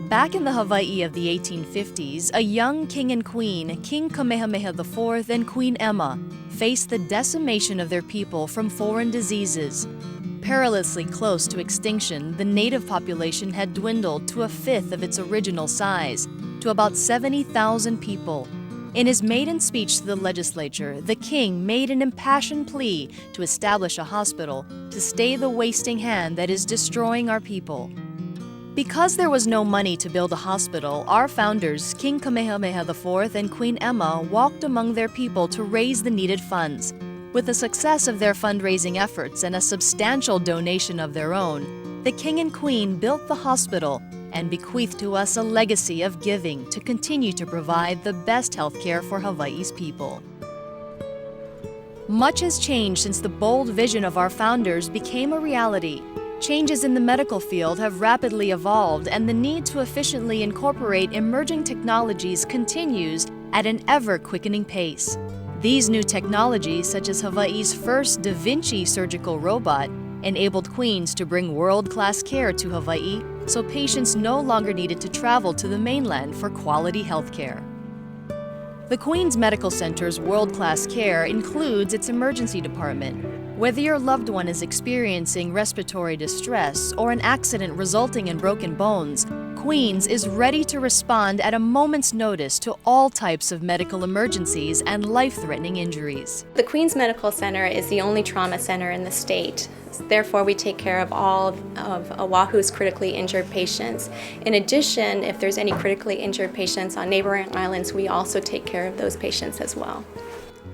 Back in the Hawaii of the 1850s, a young king and queen, King Kamehameha IV and Queen Emma, faced the decimation of their people from foreign diseases. Perilously close to extinction, the native population had dwindled to a fifth of its original size, to about 70,000 people. In his maiden speech to the legislature, the king made an impassioned plea to establish a hospital to stay the wasting hand that is destroying our people. Because there was no money to build a hospital, our founders, King Kamehameha IV and Queen Emma, walked among their people to raise the needed funds. With the success of their fundraising efforts and a substantial donation of their own, the king and queen built the hospital and bequeathed to us a legacy of giving to continue to provide the best health care for Hawaii's people. Much has changed since the bold vision of our founders became a reality. Changes in the medical field have rapidly evolved, and the need to efficiently incorporate emerging technologies continues at an ever-quickening pace. These new technologies, such as Hawaii's first Da Vinci surgical robot, enabled queens to bring world-class care to Hawaii, so patients no longer needed to travel to the mainland for quality health care. The Queen's Medical Center's world-class care includes its emergency department. Whether your loved one is experiencing respiratory distress or an accident resulting in broken bones, Queens is ready to respond at a moment's notice to all types of medical emergencies and life-threatening injuries. The Queens Medical Center is the only trauma center in the state. Therefore, we take care of all of Oahu's critically injured patients. In addition, if there's any critically injured patients on neighboring islands, we also take care of those patients as well.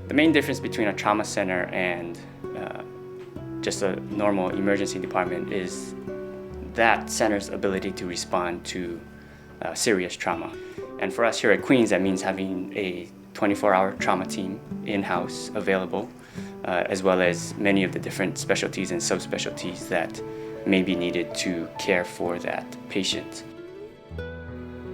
The main difference between a trauma center and just a normal emergency department is that center's ability to respond to serious trauma. And for us here at Queens, that means having a 24-hour trauma team in-house available, as well as many of the different specialties and subspecialties that may be needed to care for that patient.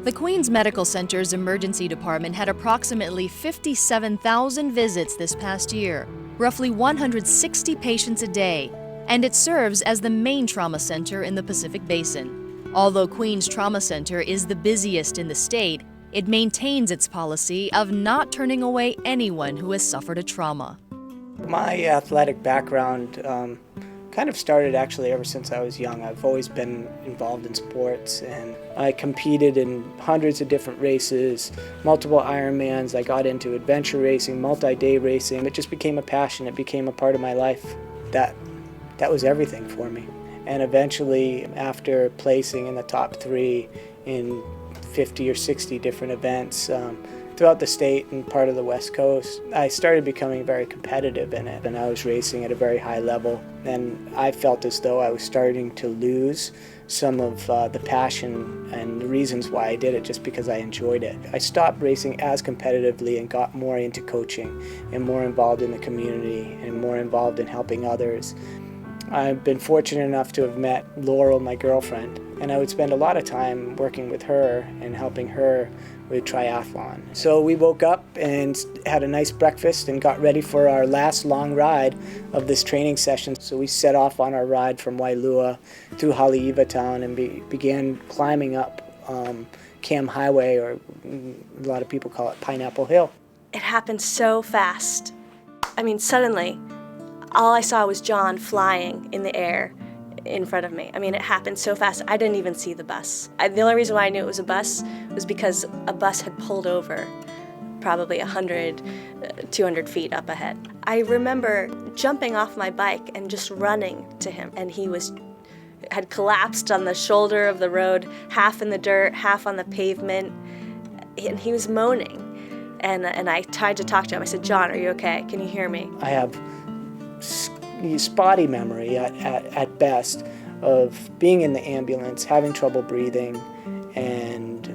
The Queens Medical Center's emergency department had approximately 57,000 visits this past year, roughly 160 patients a day, and it serves as the main trauma center in the Pacific Basin. Although Queens Trauma Center is the busiest in the state, it maintains its policy of not turning away anyone who has suffered a trauma. My athletic background kind of started actually ever since I was young. I've always been involved in sports, and I competed in hundreds of different races, multiple Ironmans. I got into adventure racing, multi-day racing. It just became a passion. It became a part of my life. That was everything for me. And eventually, after placing in the top 3 in 50 or 60 different events throughout the state and part of the West Coast, I started becoming very competitive in it, and I was racing at a very high level. And I felt as though I was starting to lose some of the passion and the reasons why I did it, just because I enjoyed it. I stopped racing as competitively and got more into coaching and more involved in the community and more involved in helping others. I've been fortunate enough to have met Laurel, my girlfriend, and I would spend a lot of time working with her and helping her with triathlon. So we woke up and had a nice breakfast and got ready for our last long ride of this training session. So we set off on our ride from Wailua through Haleiwa town and began climbing up Cam Highway, or a lot of people call it Pineapple Hill. It happened so fast. I mean, suddenly, all I saw was John flying in the air in front of me. I mean, it happened so fast, I didn't even see the bus. The only reason why I knew it was a bus was because a bus had pulled over probably 100, 200 feet up ahead. I remember jumping off my bike and just running to him, and he had collapsed on the shoulder of the road, half in the dirt, half on the pavement, and he was moaning. And I tried to talk to him. I said, "John, are you okay? Can you hear me?" I have spotty memory at best of being in the ambulance, having trouble breathing, and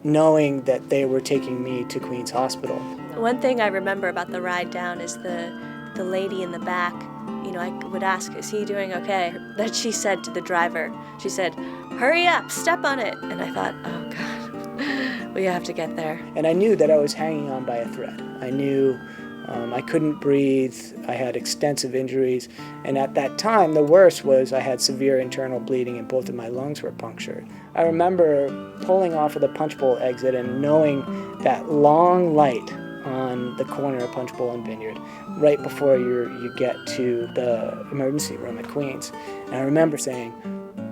knowing that they were taking me to Queens Hospital. One thing I remember about the ride down is the lady in the back, you know, I would ask, "Is he doing okay?" Then she said to the driver, she said, "Hurry up, step on it." And I thought, oh God, we have to get there. And I knew that I was hanging on by a thread. I knew I couldn't breathe, I had extensive injuries, and at that time the worst was I had severe internal bleeding and both of my lungs were punctured. I remember pulling off of the Punch Bowl exit and knowing that long light on the corner of Punch Bowl and Vineyard right before you get to the emergency room at Queens. And I remember saying,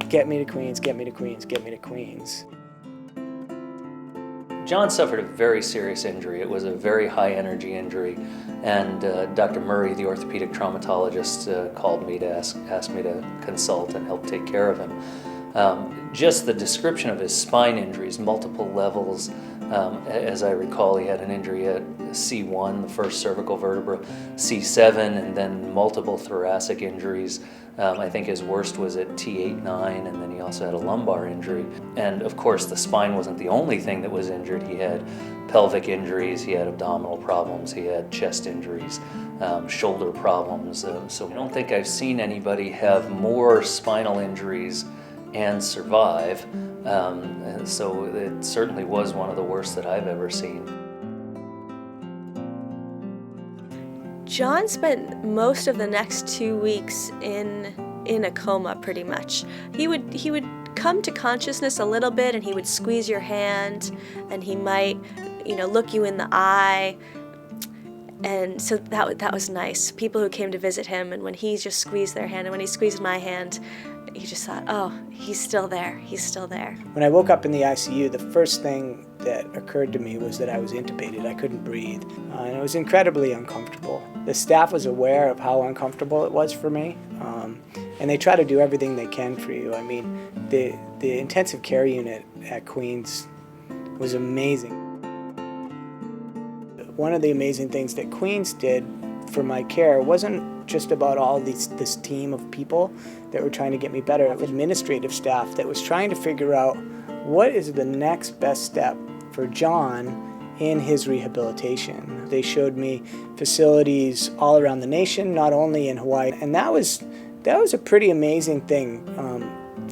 "Get me to Queens, get me to Queens, get me to Queens." John suffered a very serious injury. It was a very high energy injury, and Dr. Murray, the orthopedic traumatologist, called me to ask me to consult and help take care of him. Just the description of his spine injuries, multiple levels. As I recall, he had an injury at C1, the first cervical vertebra, C7, and then multiple thoracic injuries. I think his worst was at T8, 9, and then he also had a lumbar injury. And of course, the spine wasn't the only thing that was injured. He had pelvic injuries, he had abdominal problems, he had chest injuries, shoulder problems. So I don't think I've seen anybody have more spinal injuries and survive. And so it certainly was one of the worst that I've ever seen. John spent most of the next 2 weeks in a coma, pretty much. He would come to consciousness a little bit, and he would squeeze your hand, and he might, look you in the eye. And so that was nice. People who came to visit him, and when he just squeezed their hand, and when he squeezed my hand, you just thought, oh, he's still there, he's still there. When I woke up in the ICU, the first thing that occurred to me was that I was intubated. I couldn't breathe, and it was incredibly uncomfortable. The staff was aware of how uncomfortable it was for me, and they try to do everything they can for you. I mean, the intensive care unit at Queens was amazing. One of the amazing things that Queens did for my care wasn't just about all this team of people that were trying to get me better. Administrative staff that was trying to figure out what is the next best step for John in his rehabilitation. They showed me facilities all around the nation, not only in Hawaii, and that was a pretty amazing thing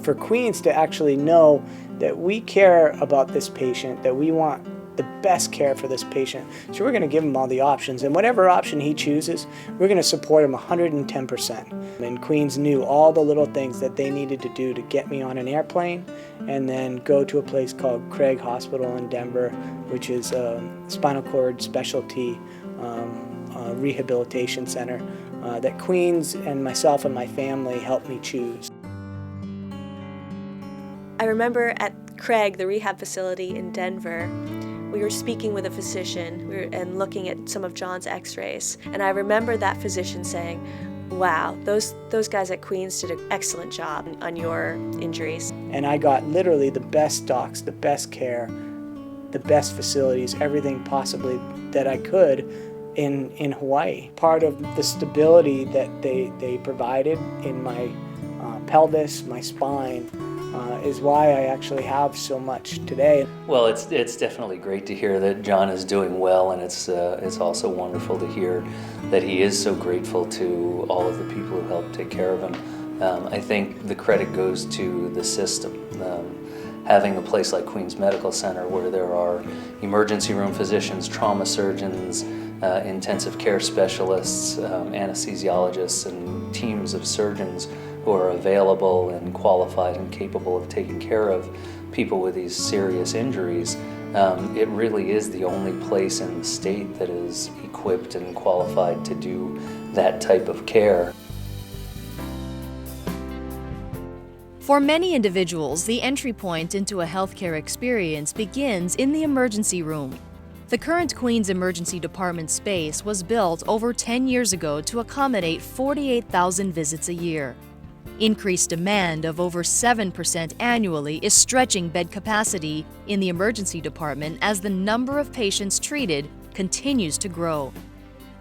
for Queens to actually know that we care about this patient, that we want the best care for this patient. So we're going to give him all the options, and whatever option he chooses, we're going to support him 110%. And Queens knew all the little things that they needed to do to get me on an airplane and then go to a place called Craig Hospital in Denver, which is a spinal cord specialty rehabilitation center that Queens and myself and my family helped me choose. I remember at Craig, the rehab facility in Denver, we were speaking with a physician and looking at some of John's x-rays. And I remember that physician saying, wow, those guys at Queens did an excellent job on your injuries. And I got literally the best docs, the best care, the best facilities, everything possibly that I could in Hawaii. Part of the stability that they provided in my pelvis, my spine, is why I actually have so much today. Well, it's definitely great to hear that John is doing well, and it's also wonderful to hear that he is so grateful to all of the people who helped take care of him. I think the credit goes to the system. Having a place like Queens Medical Center where there are emergency room physicians, trauma surgeons, intensive care specialists, anesthesiologists, and teams of surgeons who are available and qualified and capable of taking care of people with these serious injuries. It really is the only place in the state that is equipped and qualified to do that type of care. For many individuals, the entry point into a healthcare experience begins in the emergency room. The current Queens Emergency Department space was built over 10 years ago to accommodate 48,000 visits a year. Increased demand of over 7% annually is stretching bed capacity in the emergency department as the number of patients treated continues to grow.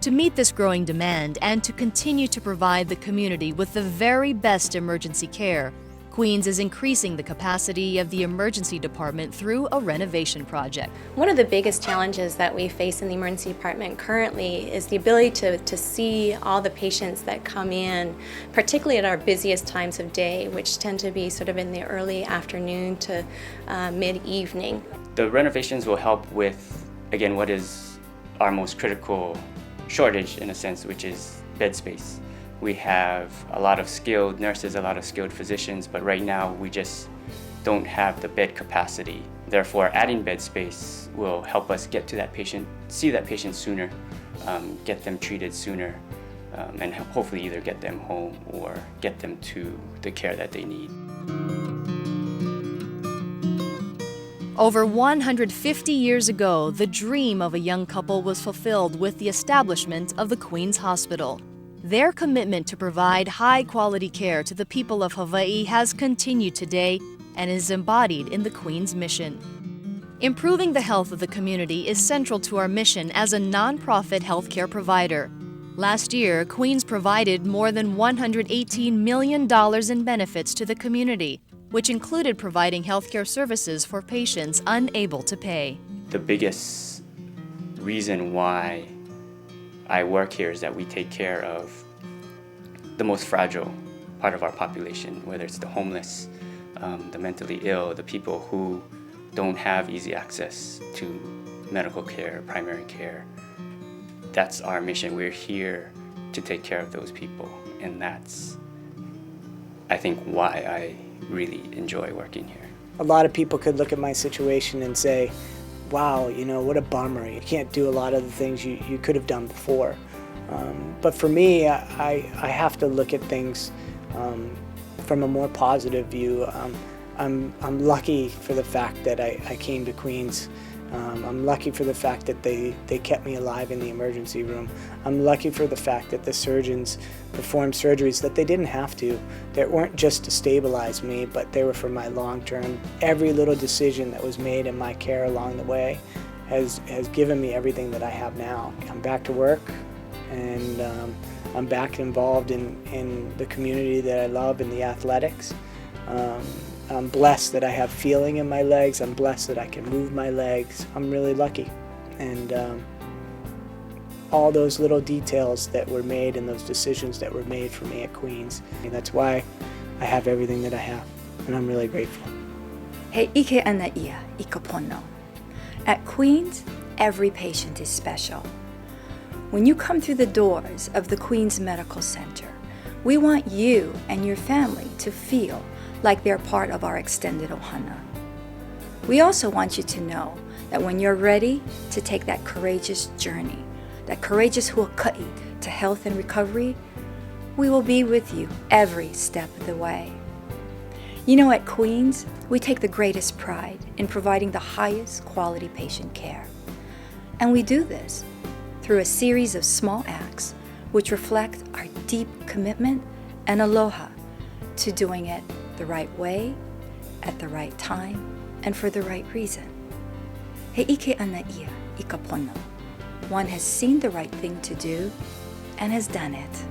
To meet this growing demand and to continue to provide the community with the very best emergency care, Queens is increasing the capacity of the emergency department through a renovation project. One of the biggest challenges that we face in the emergency department currently is the ability to see all the patients that come in, particularly at our busiest times of day, which tend to be sort of in the early afternoon to mid-evening. The renovations will help with, again, what is our most critical shortage in a sense, which is bed space. We have a lot of skilled nurses, a lot of skilled physicians, but right now we just don't have the bed capacity. Therefore, adding bed space will help us get to that patient, see that patient sooner, get them treated sooner, and hopefully either get them home or get them to the care that they need. Over 150 years ago, the dream of a young couple was fulfilled with the establishment of the Queen's Hospital. Their commitment to provide high-quality care to the people of Hawaii has continued today and is embodied in the Queen's mission. Improving the health of the community is central to our mission as a nonprofit healthcare provider. Last year, Queen's provided more than $118 million in benefits to the community, which included providing healthcare services for patients unable to pay. The biggest reason why I work here is that we take care of the most fragile part of our population, whether it's the homeless, the mentally ill, the people who don't have easy access to medical care, primary care. That's our mission. We're here to take care of those people, and that's, I think, why I really enjoy working here. A lot of people could look at my situation and say, wow, what a bummer. You can't do a lot of the things you could have done before. But for me, I have to look at things from a more positive view. I'm lucky for the fact that I came to Queens. I'm lucky for the fact that they kept me alive in the emergency room. I'm lucky for the fact that the surgeons performed surgeries that they didn't have to, that weren't just to stabilize me, but they were for my long term. Every little decision that was made in my care along the way has given me everything that I have now. I'm back to work, and I'm back involved in the community that I love, in the athletics. I'm blessed that I have feeling in my legs. I'm blessed that I can move my legs. I'm really lucky. And all those little details that were made and those decisions that were made for me at Queens, that's why I have everything that I have. And I'm really grateful. He ike ana ia I ka pono. At Queens, every patient is special. When you come through the doors of the Queens Medical Center, we want you and your family to feel like they're part of our extended ohana. We also want you to know that when you're ready to take that courageous journey, that courageous huaka'i to health and recovery, we will be with you every step of the way. At Queens, we take the greatest pride in providing the highest quality patient care. And we do this through a series of small acts which reflect our deep commitment and aloha to doing it the right way, at the right time, and for the right reason. He ike ana ia I ka pono. One has seen the right thing to do and has done it.